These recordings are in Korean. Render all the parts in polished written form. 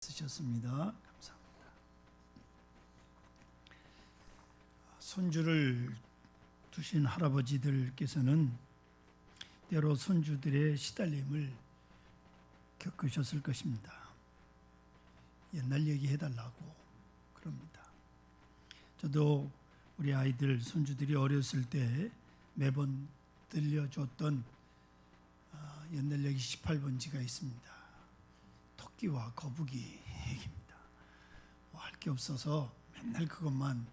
쓰셨습니다. 감사합니다. 손주를 두신 할아버지들께서는 때로 손주들의 시달림을 겪으셨을 것입니다. 옛날 얘기해달라고 그럽니다. 저도 우리 아이들, 손주들이 어렸을 때 매번 들려줬던 옛날 얘기 18번지가 있습니다. 토끼와 거북이 얘기입니다. 할 게 없어서 맨날 그것만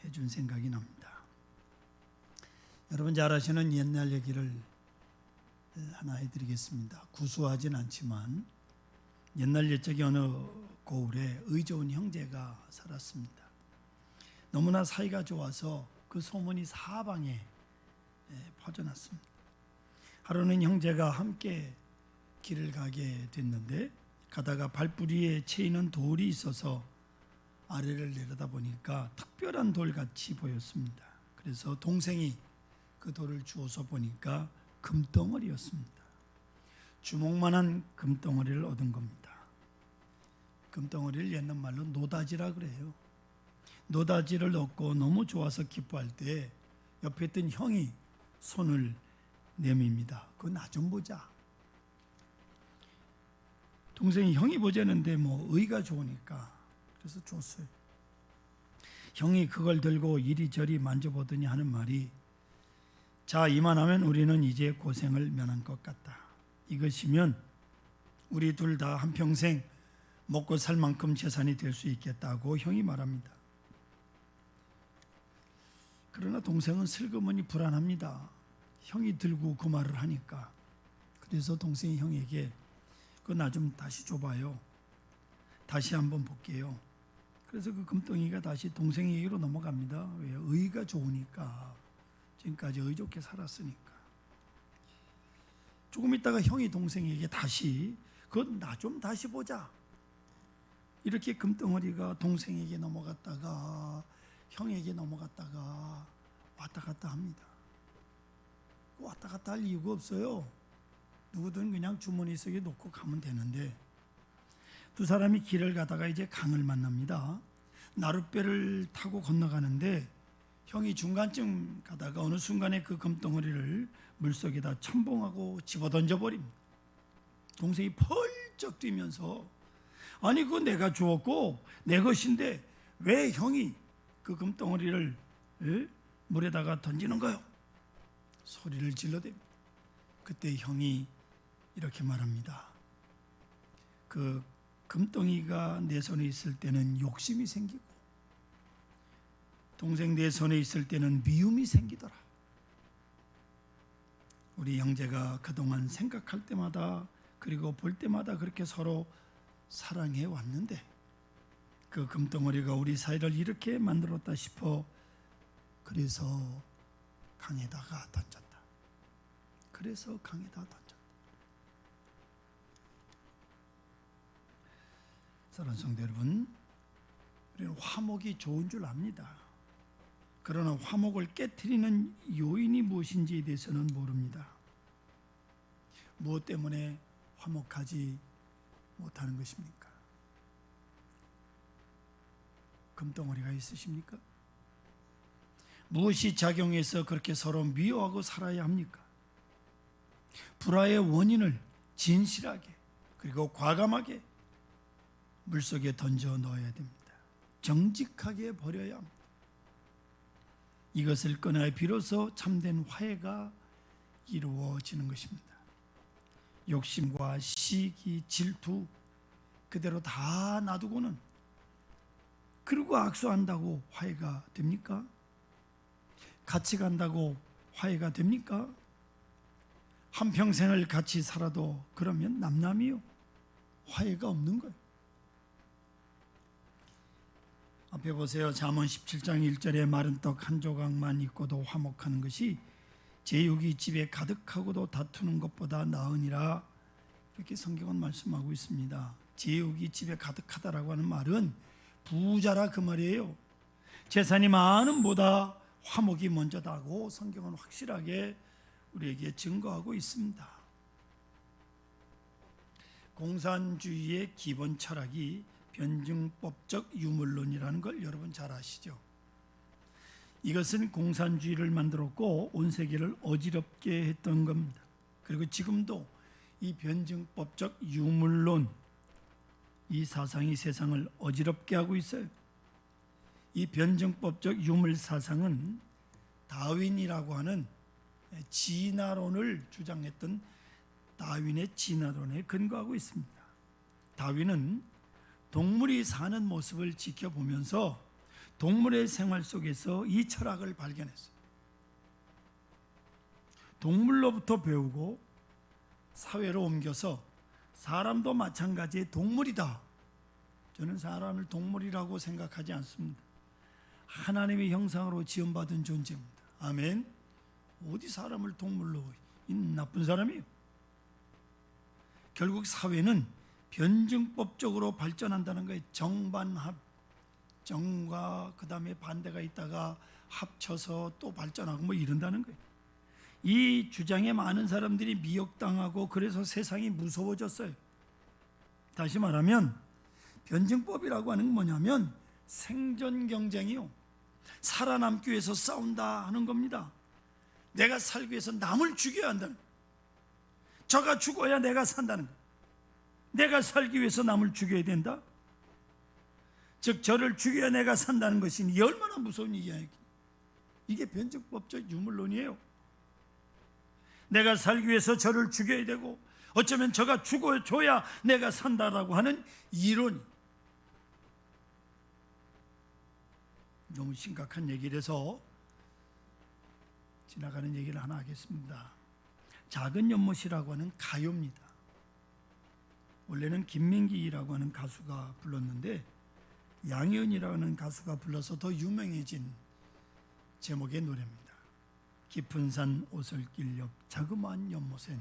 해준 생각이 납니다. 여러분 잘 아시는 옛날 얘기를 하나 해드리겠습니다. 구수하진 않지만 옛날 옛적의 어느 고을에 의좋은 형제가 살았습니다. 너무나 사이가 좋아서 그 소문이 사방에 퍼져났습니다. 하루는 형제가 함께 길을 가게 됐는데 가다가 발뿌리에 채이는 돌이 있어서 아래를 내려다보니까 특별한 돌같이 보였습니다. 그래서 동생이 그 돌을 주워서 보니까 금덩어리였습니다. 주먹만한 금덩어리를 얻은 겁니다. 금덩어리를 옛날 말로 노다지라 그래요. 노다지를 얻고 너무 좋아서 기뻐할 때 옆에 있던 형이 손을 내밉니다. 그거 나 좀 보자. 동생이 형이 보자는데 의가 좋으니까 그래서 줬어요. 형이 그걸 들고 이리저리 만져보더니 하는 말이, 자, 이만하면 우리는 이제 고생을 면한 것 같다. 이것이면 우리 둘 다 한평생 먹고 살 만큼 재산이 될 수 있겠다고 형이 말합니다. 그러나 동생은 슬그머니 불안합니다. 형이 들고 그 말을 하니까. 그래서 동생이 형에게 그거 나 좀 다시 줘봐요. 다시 한번 볼게요. 그래서 그 금덩이가 다시 동생에게로 넘어갑니다. 왜? 의가 좋으니까. 지금까지 의좋게 살았으니까. 조금 있다가 형이 동생에게 다시 그거 나 좀 다시 보자. 이렇게 금덩어리가 동생에게 넘어갔다가 형에게 넘어갔다가 왔다 갔다 합니다. 왔다 갔다 할 이유가 없어요. 누구든 그냥 주머니 속에 놓고 가면 되는데, 두 사람이 길을 가다가 이제 강을 만납니다. 나룻배를 타고 건너가는데 형이 중간쯤 가다가 어느 순간에 그 금덩어리를 물속에다 첨벙하고 집어던져 버립니다. 동생이 펄쩍 뛰면서, 아니 그거 내가 주었고 내 것인데 왜 형이 그 금덩어리를 물에다가 던지는 거요? 소리를 질러댑니다. 그때 형이 이렇게 말합니다. 그 금덩이가 내 손에 있을 때는 욕심이 생기고 동생 내 손에 있을 때는 미움이 생기더라. 우리 형제가 그동안 생각할 때마다 그리고 볼 때마다 그렇게 서로 사랑해 왔는데 그 금덩어리가 우리 사이를 이렇게 만들었다 싶어 그래서 강에다가 던졌다. 그래서 강에다 던졌다. 사랑하는 성도 여러분, 우리는 화목이 좋은 줄 압니다. 그러나 화목을 깨트리는 요인이 무엇인지에 대해서는 모릅니다. 무엇 때문에 화목하지 못하는 것입니까? 금덩어리가 있으십니까? 무엇이 작용해서 그렇게 서로 미워하고 살아야 합니까? 불화의 원인을 진실하게 그리고 과감하게 물속에 던져 넣어야 됩니다. 정직하게 버려야 합니다. 이것을 끊어야 비로소 참된 화해가 이루어지는 것입니다. 욕심과 시기, 질투 그대로 다 놔두고는 그리고 악수한다고 화해가 됩니까? 같이 간다고 화해가 됩니까? 한평생을 같이 살아도 그러면 남남이요. 화해가 없는 거예요. 앞에 보세요. 잠언 17장 1절에 마른 떡 한 조각만 있고도 화목하는 것이 제육이 집에 가득하고도 다투는 것보다 나으니라. 이렇게 성경은 말씀하고 있습니다. 제육이 집에 가득하다라고 하는 말은 부자라 그 말이에요. 재산이 많은 보다 화목이 먼저다고 성경은 확실하게 우리에게 증거하고 있습니다. 공산주의의 기본 철학이 변증법적 유물론이라는 걸 여러분 잘 아시죠? 이것은 공산주의를 만들었고 온 세계를 어지럽게 했던 겁니다. 그리고 지금도 이 변증법적 유물론, 이 사상이 세상을 어지럽게 하고 있어요. 이 변증법적 유물 사상은 다윈이라고 하는 진화론을 주장했던 다윈의 진화론에 근거하고 있습니다. 다윈은 동물이 사는 모습을 지켜보면서 동물의 생활 속에서 이 철학을 발견했어요. 동물로부터 배우고 사회로 옮겨서 사람도 마찬가지의 동물이다. 저는 사람을 동물이라고 생각하지 않습니다. 하나님의 형상으로 지음받은 존재입니다. 아멘. 어디 사람을 동물로, 이 나쁜 사람이에요. 결국 사회는 변증법적으로 발전한다는 거예요. 정반합, 정과 그 다음에 반대가 있다가 합쳐서 또 발전하고 뭐 이런다는 거예요. 이 주장에 많은 사람들이 미혹당하고 그래서 세상이 무서워졌어요. 다시 말하면 변증법이라고 하는 건 뭐냐면 생존 경쟁이요. 살아남기 위해서 싸운다 하는 겁니다. 내가 살기 위해서 남을 죽여야 한다는 거예요. 저가 죽어야 내가 산다는 거예요. 내가 살기 위해서 남을 죽여야 된다. 즉 저를 죽여야 내가 산다는 것이니 얼마나 무서운 이야기. 이게 변증법적 유물론이에요. 내가 살기 위해서 저를 죽여야 되고 어쩌면 저가 죽어줘야 내가 산다라고 하는 이론이 너무 심각한 얘기라서 지나가는 얘기를 하나 하겠습니다. 작은 연못이라고 하는 가요입니다. 원래는 김민기라고 하는 가수가 불렀는데 양희은이라는 가수가 불러서 더 유명해진 제목의 노래입니다. 깊은 산 오솔길 옆 자그마한 연못엔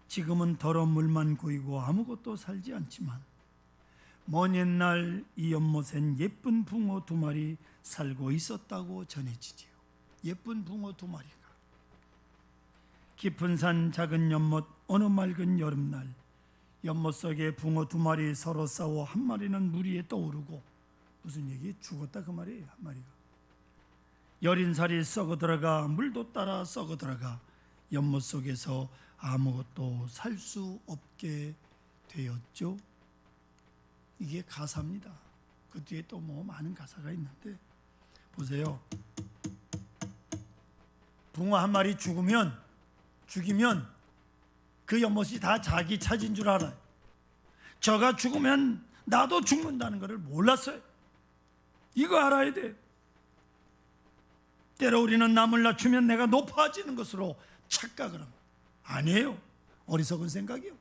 지금은 더러운 물만 고이고 아무것도 살지 않지만 먼 옛날 이 연못엔 예쁜 붕어 2마리 살고 있었다고 전해지지요. 예쁜 붕어 2마리가 깊은 산 작은 연못 어느 맑은 여름날 연못 속에 붕어 2마리 서로 싸워 한 마리는 물 위에 떠오르고 무슨 얘기? 죽었다 그 말이에요. 한 마리가 여린 살이 썩어 들어가 물도 따라 썩어 들어가 연못 속에서 아무것도 살 수 없게 되었죠. 이게 가사입니다. 그 뒤에 또 뭐 많은 가사가 있는데 보세요. 붕어 한 마리 죽이면 그 연못이 다 자기 차지인 줄 알아요. 저가 죽으면 나도 죽는다는 것을 몰랐어요. 이거 알아야 돼요. 때로 우리는 남을 낮추면 내가 높아지는 것으로 착각을 합니다. 아니에요. 어리석은 생각이요.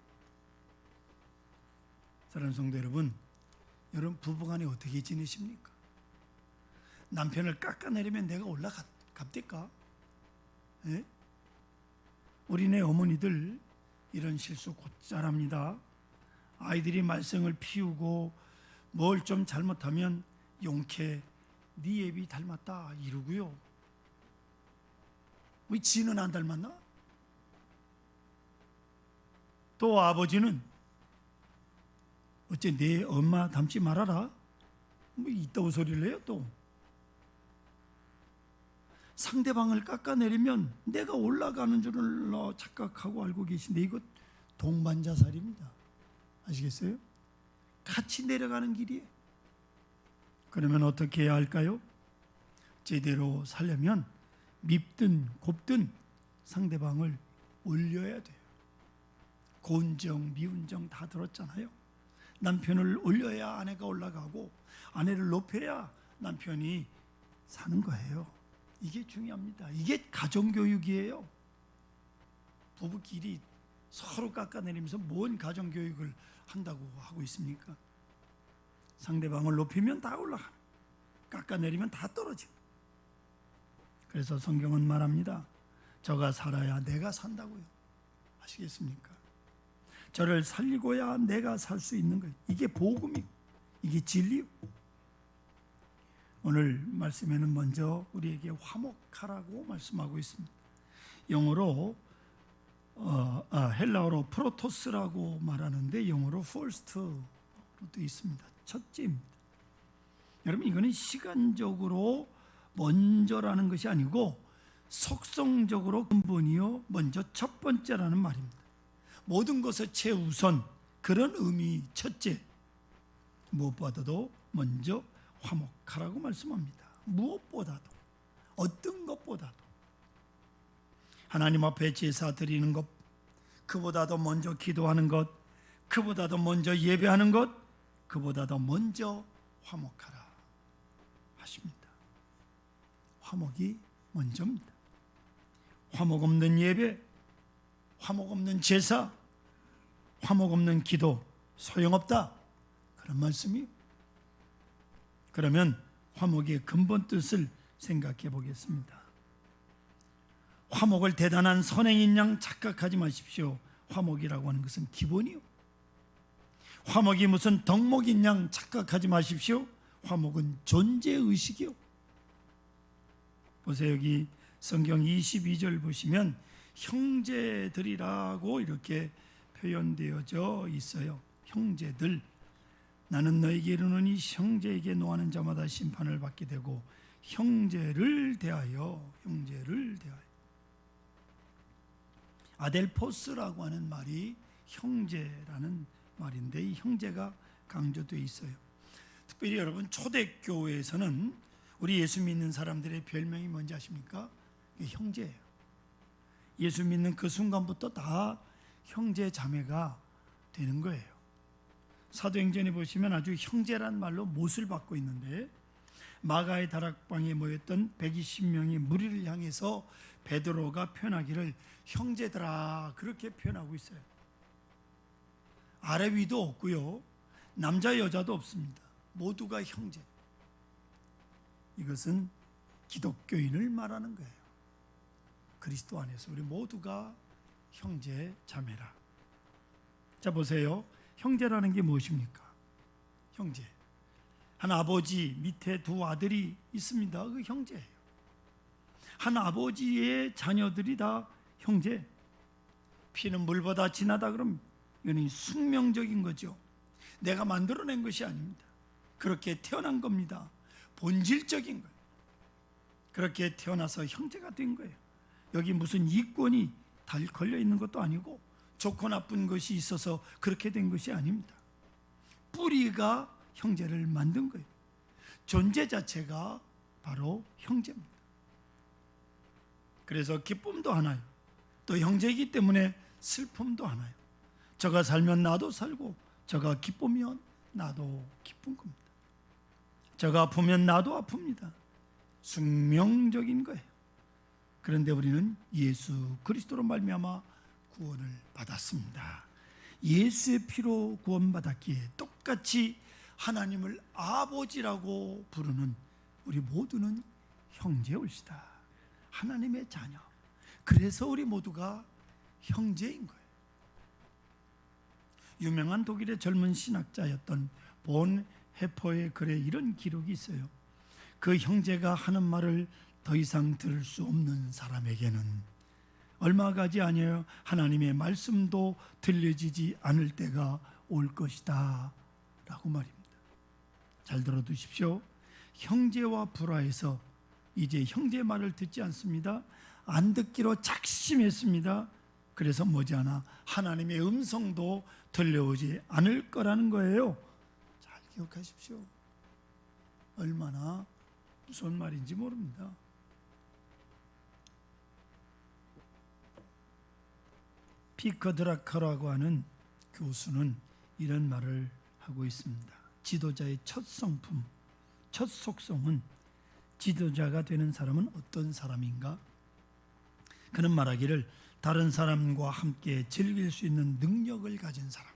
사랑하는 성도 여러분, 부부간에 어떻게 지내십니까? 남편을 깎아내리면 내가 올라갑니까? 예? 우리네 어머니들 이런 실수 곧잘 합니다. 아이들이 말썽을 피우고 뭘 좀 잘못하면 용케 네 애비 닮았다 이러고요. 왜 지는 안 닮았나? 또 아버지는 어째 내 엄마 닮지 말아라 뭐 이따구 소리를 해요. 또 상대방을 깎아내리면 내가 올라가는 줄을 착각하고 알고 계신데 이거 동반자살입니다. 아시겠어요? 같이 내려가는 길이에요. 그러면 어떻게 해야 할까요? 제대로 살려면 밉든 곱든 상대방을 올려야 돼요. 고운 정, 미운 정 다 들었잖아요. 남편을 올려야 아내가 올라가고 아내를 높여야 남편이 사는 거예요. 이게 중요합니다. 이게 가정교육이에요. 부부끼리 서로 깎아내리면서 뭔 가정교육을 한다고 하고 있습니까? 상대방을 높이면 다 올라가는, 깎아내리면 다 떨어지는. 그래서 성경은 말합니다. 저가 살아야 내가 산다고요. 아시겠습니까? 저를 살리고야 내가 살 수 있는 거예요. 이게 복음이고 이게 진리요. 오늘 말씀에는 먼저 우리에게 화목하라고 말씀하고 있습니다. 영어로 헬라어로 프로토스라고 말하는데 영어로 first로 되어 있습니다. 첫째입니다. 여러분, 이거는 시간적으로 먼저라는 것이 아니고 속성적으로 근본이요 먼저 첫 번째라는 말입니다. 모든 것의 최우선, 그런 의미 첫째, 무엇보다도 먼저 화목하라고 말씀합니다. 무엇보다도, 어떤 것보다도 하나님 앞에 제사 드리는 것, 그보다도 먼저 기도하는 것, 그보다도 먼저 예배하는 것, 그보다도 먼저 화목하라 하십니다. 화목이 먼저입니다. 화목 없는 예배, 화목 없는 제사, 화목 없는 기도 소용없다, 그런 말씀이요. 그러면 화목의 근본 뜻을 생각해 보겠습니다. 화목을 대단한 선행인 양 착각하지 마십시오. 화목이라고 하는 것은 기본이요. 화목이 무슨 덕목인 양 착각하지 마십시오. 화목은 존재의식이요. 보세요. 여기 성경 22절 보시면 형제들이라고 이렇게 표현되어져 있어요. 형제들, 나는 너에게 이르노니 형제에게 노하는 자마다 심판을 받게 되고 형제를 대하여 아델포스라고 하는 말이 형제라는 말인데, 이 형제가 강조되어 있어요. 특별히 여러분, 초대교회에서는 우리 예수 믿는 사람들의 별명이 뭔지 아십니까? 형제예요. 예수 믿는 그 순간부터 다 형제 자매가 되는 거예요. 사도행전에 보시면 아주 형제란 말로 못을 받고 있는데, 마가의 다락방에 모였던 120명의 무리를 향해서 베드로가 표현하기를 형제들아, 그렇게 표현하고 있어요. 아래 위도 없고요, 남자 여자도 없습니다. 모두가 형제. 이것은 기독교인을 말하는 거예요. 그리스도 안에서 우리 모두가 형제 자매라. 자, 보세요. 형제라는 게 무엇입니까? 형제, 한 아버지 밑에 두 아들이 있습니다. 그 형제예요. 한 아버지의 자녀들이 다 형제. 피는 물보다 진하다 그럼 이거는 숙명적인 거죠. 내가 만들어낸 것이 아닙니다. 그렇게 태어난 겁니다. 본질적인 거예요. 그렇게 태어나서 형제가 된 거예요. 여기 무슨 이권이 달 걸려 있는 것도 아니고 좋고 나쁜 것이 있어서 그렇게 된 것이 아닙니다. 뿌리가 형제를 만든 거예요. 존재 자체가 바로 형제입니다. 그래서 기쁨도 하나요. 또 형제이기 때문에 슬픔도 하나요. 저가 살면 나도 살고, 저가 기쁘면 나도 기쁜 겁니다. 저가 아프면 나도 아픕니다. 숙명적인 거예요. 그런데 우리는 예수 그리스도로 말미암아 구원을 받았습니다. 예수의 피로 구원받았기에 똑같이 하나님을 아버지라고 부르는 우리 모두는 형제올시다. 하나님의 자녀. 그래서 우리 모두가 형제인 거예요. 유명한 독일의 젊은 신학자였던 본 해퍼의 글에 이런 기록이 있어요. 그 형제가 하는 말을 더 이상 들을 수 없는 사람에게는 얼마 가지 아니하여 하나님의 말씀도 들려지지 않을 때가 올 것이다 라고 말입니다. 잘 들어두십시오. 형제와 불화해서 이제 형제 말을 듣지 않습니다. 안 듣기로 작심했습니다. 그래서 머지않아 하나님의 음성도 들려오지 않을 거라는 거예요. 잘 기억하십시오. 얼마나 무슨 말인지 모릅니다. 피커 드라커라고 하는 교수는 이런 말을 하고 있습니다. 지도자의 첫 성품, 첫 속성은 지도자가 되는 사람은 어떤 사람인가? 그는 말하기를 다른 사람과 함께 즐길 수 있는 능력을 가진 사람,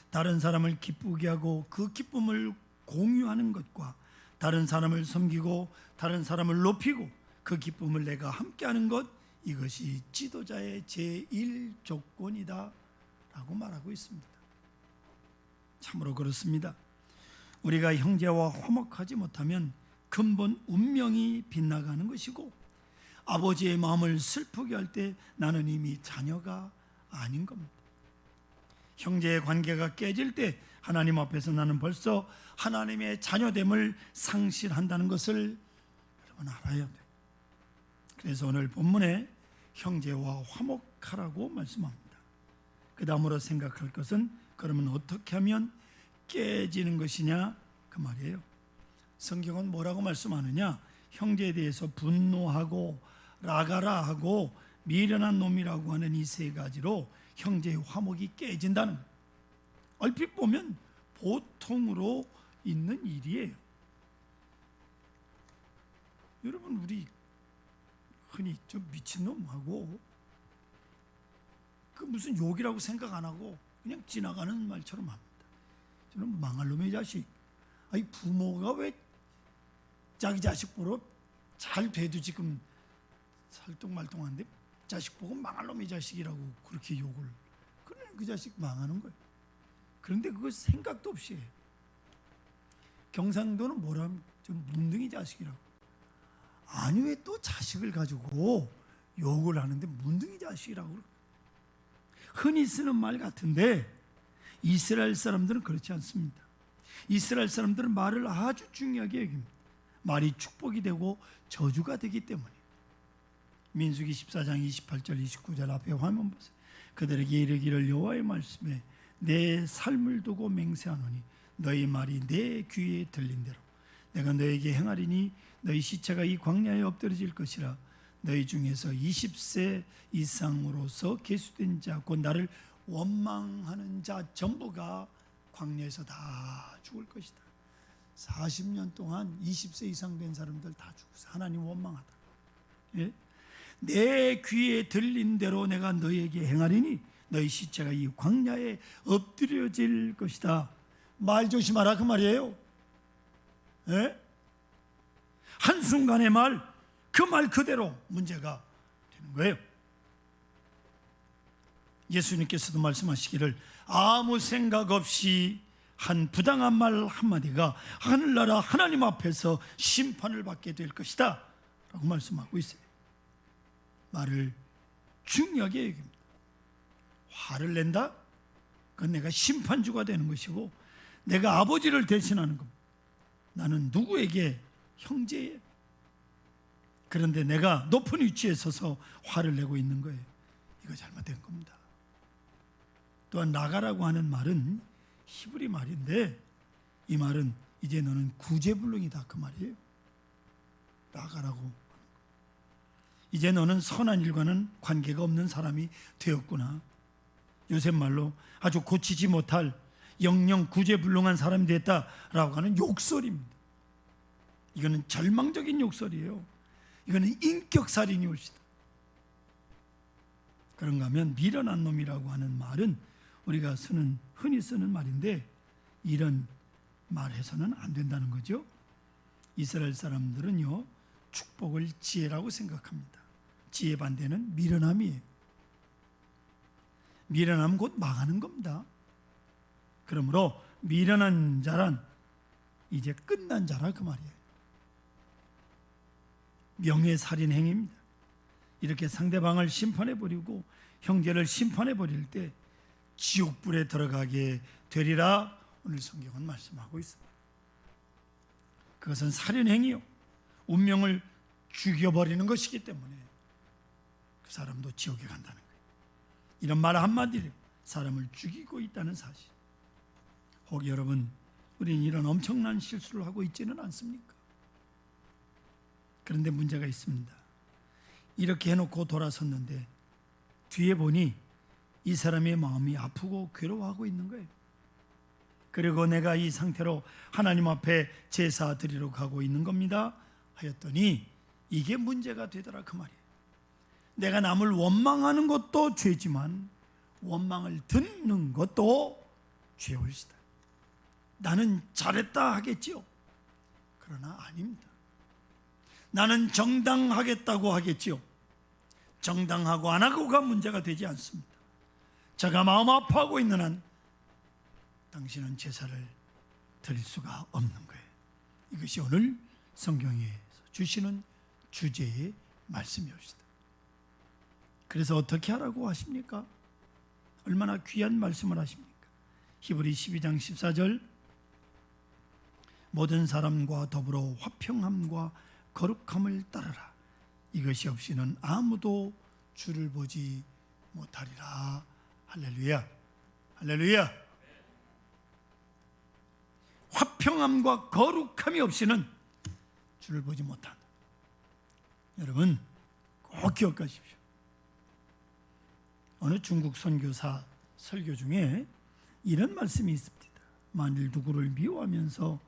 다른 사람을 기쁘게 하고 그 기쁨을 공유하는 것과 다른 사람을 섬기고 다른 사람을 높이고 그 기쁨을 내가 함께하는 것, 이것이 지도자의 제1조건이다 라고 말하고 있습니다. 참으로 그렇습니다. 우리가 형제와 화목하지 못하면 근본 운명이 빗나가는 것이고, 아버지의 마음을 슬프게 할 때 나는 이미 자녀가 아닌 겁니다. 형제의 관계가 깨질 때 하나님 앞에서 나는 벌써 하나님의 자녀됨을 상실한다는 것을 여러분 알아야 돼요. 그래서 오늘 본문에 형제와 화목하라고 말씀합니다. 그 다음으로 생각할 것은 그러면 어떻게 하면 깨지는 것이냐 그 말이에요. 성경은 뭐라고 말씀하느냐, 형제에 대해서 분노하고 라가라 하고 미련한 놈이라고 하는 이 세 가지로 형제의 화목이 깨진다는 거예요. 얼핏 보면 보통으로 있는 일이에요. 여러분, 우리 흔히 저 미친놈하고 그 무슨 욕이라고 생각 안 하고 그냥 지나가는 말처럼 합니다. 저는 망할 놈의 자식. 아니, 부모가 왜 자기 자식 보러 잘 돼도 지금 살똥말똥한데 자식 보고 망할 놈의 자식이라고 그렇게 욕을, 그러면 그 자식 망하는 거예요. 그런데 그거 생각도 없이 해요. 경상도는 뭐라 하면 좀 문둥이 자식이라고. 아니, 왜 또 자식을 가지고 욕을 하는데 문둥이 자식이라고. 흔히 쓰는 말 같은데 이스라엘 사람들은 그렇지 않습니다. 이스라엘 사람들은 말을 아주 중요하게 여깁니다. 말이 축복이 되고 저주가 되기 때문에. 민수기 14장 28절 29절 앞에 화면 보세요. 그들에게 이르기를 여호와의 말씀에 내 삶을 두고 맹세하노니 너희 말이 내 귀에 들린 대로 내가 너에게 행하리니 너희 시체가 이 광야에 엎드러질 것이라. 너희 중에서 20세 이상으로서 계수된 자 곧 나를 원망하는 자 전부가 광야에서 다 죽을 것이다. 40년 동안 20세 이상 된 사람들 다 죽었어. 하나님 원망하다. 예? 내 귀에 들린 대로 내가 너희에게 행하리니 너희 시체가 이 광야에 엎드려질 것이다. 말 조심하라 그 말이에요. 예? 한순간의 말, 그 말 그대로 문제가 되는 거예요. 예수님께서도 말씀하시기를 아무 생각 없이 한 부당한 말 한마디가 하늘나라 하나님 앞에서 심판을 받게 될 것이다 라고 말씀하고 있어요. 말을 중요하게 여깁니다. 화를 낸다? 그건 내가 심판주가 되는 것이고 내가 아버지를 대신하는 겁니다. 나는 누구에게 형제예요. 그런데 내가 높은 위치에 서서 화를 내고 있는 거예요. 이거 잘못된 겁니다. 또한 나가라고 하는 말은 히브리 말인데 이 말은 이제 너는 구제불능이다 그 말이에요. 나가라고. 이제 너는 선한 일과는 관계가 없는 사람이 되었구나. 요새 말로 아주 고치지 못할 영영 구제불능한 사람이 됐다라고 하는 욕설입니다. 이거는 절망적인 욕설이에요. 이거는 인격살인이 옳시다. 그런가 하면 미련한 놈이라고 하는 말은 우리가 흔히 쓰는 말인데 이런 말해서는 안 된다는 거죠. 이스라엘 사람들은요 축복을 지혜라고 생각합니다. 지혜 반대는 미련함이에요. 미련함은 곧 망하는 겁니다. 그러므로 미련한 자란 이제 끝난 자라 그 말이에요. 명예살인 행위입니다. 이렇게 상대방을 심판해버리고 형제를 심판해버릴 때 지옥불에 들어가게 되리라 오늘 성경은 말씀하고 있습니다. 그것은 살인행위요. 운명을 죽여버리는 것이기 때문에 그 사람도 지옥에 간다는 거예요. 이런 말 한마디로 사람을 죽이고 있다는 사실. 혹 여러분, 우리는 이런 엄청난 실수를 하고 있지는 않습니까? 그런데 문제가 있습니다. 이렇게 해놓고 돌아섰는데 뒤에 보니 이 사람의 마음이 아프고 괴로워하고 있는 거예요. 그리고 내가 이 상태로 하나님 앞에 제사 드리러 가고 있는 겁니다 하였더니 이게 문제가 되더라 그 말이에요. 내가 남을 원망하는 것도 죄지만 원망을 듣는 것도 죄올시다. 나는 잘했다 하겠지요. 그러나 아닙니다. 나는 정당하겠다고 하겠지요. 정당하고 안 하고가 문제가 되지 않습니다. 제가 마음 아파하고 있는 한 당신은 제사를 드릴 수가 없는 거예요. 이것이 오늘 성경에서 주시는 주제의 말씀이옵시다. 그래서 어떻게 하라고 하십니까? 얼마나 귀한 말씀을 하십니까? 히브리 12장 14절 모든 사람과 더불어 화평함과 거룩함을 따르라. 이것이 없이는 아무도 주를 보지 못하리라. 할렐루야. 할렐루야. 화평함과 거룩함이 없이는 주를 보지 못한다. 여러분 꼭 기억하십시오. 어느 중국 선교사 설교 중에 이런 말씀이 있습니다. 만일 누구를 미워하면서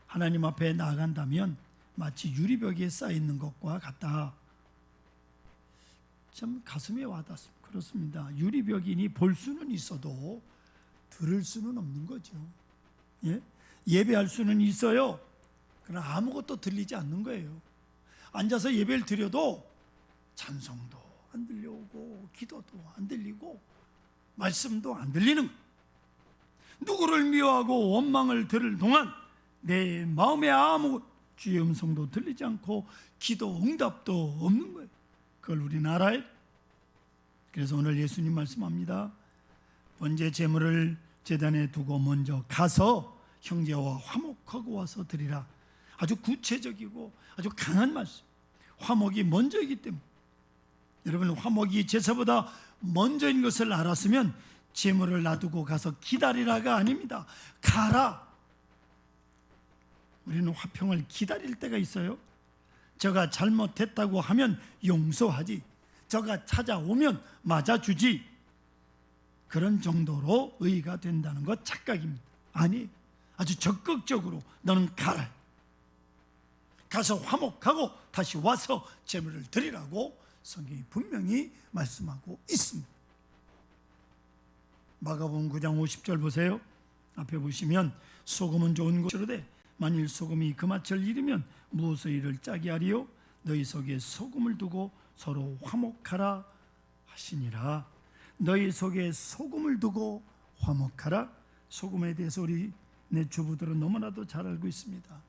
하나님 앞에 나아간다면 마치 유리벽에 쌓여있는 것과 같다. 참 가슴에 와닿습니다. 그렇습니다. 유리벽이니 볼 수는 있어도 들을 수는 없는 거죠. 예? 예배할 수는 있어요. 그러나 아무것도 들리지 않는 거예요. 앉아서 예배를 드려도 찬송도 안 들려오고 기도도 안 들리고 말씀도 안 들리는 거예요. 누구를 미워하고 원망을 들을 동안 내 마음에 아무 주의 음성도 들리지 않고 기도 응답도 없는 거예요. 그걸 우리는 알아야 돼요. 그래서 오늘 예수님 말씀합니다. 번제 제물을 제단에 두고 먼저 가서 형제와 화목하고 와서 드리라. 아주 구체적이고 아주 강한 말씀. 화목이 먼저이기 때문에 여러분 화목이 제사보다 먼저인 것을 알았으면 제물을 놔두고 가서 기다리라가 아닙니다. 가라. 우리는 화평을 기다릴 때가 있어요. 저가 잘못했다고 하면 용서하지, 저가 찾아오면 맞아주지. 그런 정도로 의가 된다는 것 착각입니다. 아니, 아주 적극적으로 너는 가라. 가서 화목하고 다시 와서 제물을 드리라고 성경이 분명히 말씀하고 있습니다. 마가복음 9장 50절 보세요. 앞에 보시면 소금은 좋은 것이로되 만일 소금이 그 맛을 잃으면 무엇의 일을 짜게 하리요? 너희 속에 소금을 두고 서로 화목하라 하시니라. 너희 속에 소금을 두고 화목하라. 소금에 대해서 우리 내 주부들은 너무나도 잘 알고 있습니다.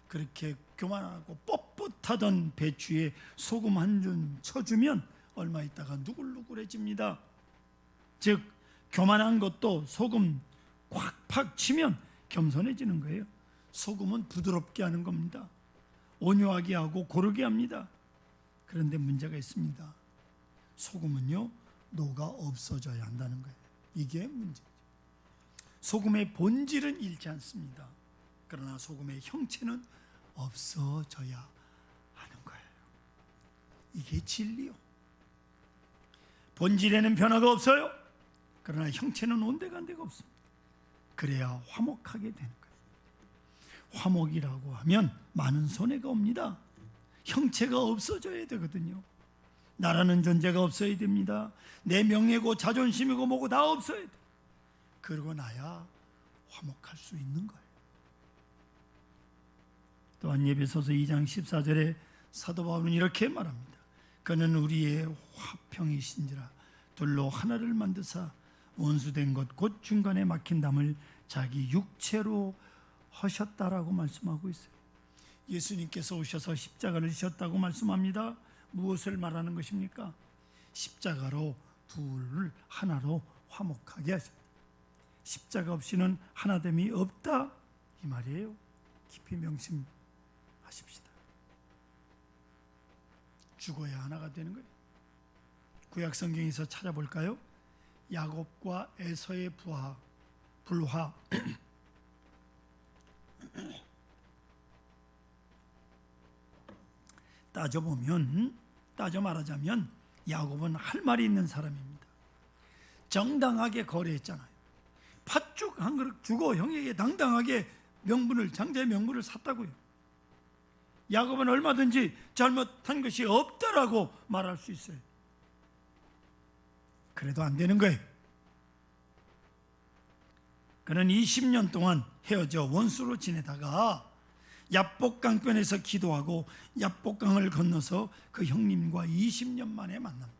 그렇게 교만하고 뻣뻣하던 배추에 소금 한 줌 쳐주면 얼마 있다가 누글누글해집니다. 즉 교만한 것도 소금 콱팍 치면 겸손해지는 거예요. 소금은 부드럽게 하는 겁니다. 온유하게 하고 고르게 합니다. 그런데 문제가 있습니다. 소금은요 녹아 없어져야 한다는 거예요. 이게 문제죠. 소금의 본질은 잃지 않습니다. 그러나 소금의 형체는 없어져야 하는 거예요. 이게 진리요. 본질에는 변화가 없어요. 그러나 형체는 온데간데가 없습니다. 그래야 화목하게 되는 거예요. 화목이라고 하면 많은 손해가 옵니다. 형체가 없어져야 되거든요. 나라는 존재가 없어야 됩니다. 내 명예고 자존심이고 뭐고 다 없어야 돼. 그러고 나야 화목할 수 있는 거예요. 또한 에베소서 2장 14절에 사도 바울은 이렇게 말합니다. 그는 우리의 화평이신지라 둘로 하나를 만드사 원수된 것 곧 중간에 막힌 담을 자기 육체로 하셨다라고 말씀하고 있어요. 예수님께서 오셔서 십자가를 지셨다고 말씀합니다. 무엇을 말하는 것입니까? 십자가로 둘을 하나로 화목하게 하셨다. 십자가 없이는 하나됨이 없다 이 말이에요. 깊이 명심하십시다. 죽어야 하나가 되는 거예요. 구약 성경에서 찾아볼까요? 야곱과 에서의 불화 따져 말하자면 야곱은 할 말이 있는 사람입니다. 정당하게 거래했잖아요. 팥죽 한 그릇 주고 형에게 당당하게 장자의 명분을 샀다고요. 야곱은 얼마든지 잘못한 것이 없다라고 말할 수 있어요. 그래도 안 되는 거예요. 그는 20년 동안 헤어져 원수로 지내다가 야복강변에서 기도하고 야복강을 건너서 그 형님과 20년 만에 만납니다.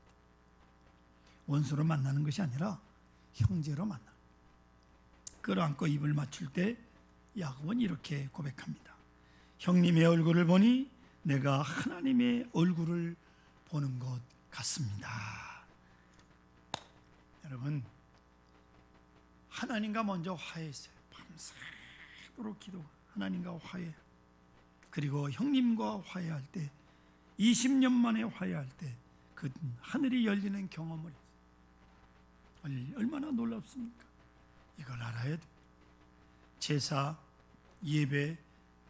원수로 만나는 것이 아니라 형제로 만납니다. 끌어안고 입을 맞출 때 야곱은 이렇게 고백합니다. 형님의 얼굴을 보니 내가 하나님의 얼굴을 보는 것 같습니다. 여러분, 하나님과 먼저 화해했어요. 밤새도록 기도, 하나님과 화해. 그리고 형님과 화해할 때, 20년 만에 화해할 때 그 하늘이 열리는 경험을 했어요. 얼마나 놀랍습니까? 이걸 알아야 돼요. 제사, 예배,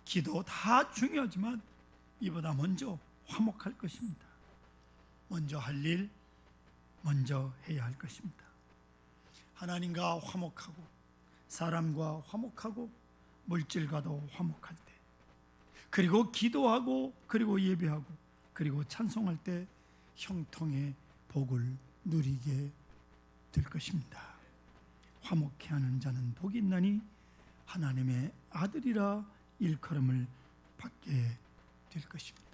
기도 다 중요하지만 이보다 먼저 화목할 것입니다. 먼저 할 일, 먼저 해야 할 것입니다. 하나님과 화목하고 사람과 화목하고 물질과도 화목할 때, 그리고 기도하고 그리고 예배하고 그리고 찬송할 때 형통의 복을 누리게 될 것입니다. 화목해 하는 자는 복이 있나니 하나님의 아들이라 일컬음을 받게 될 것입니다.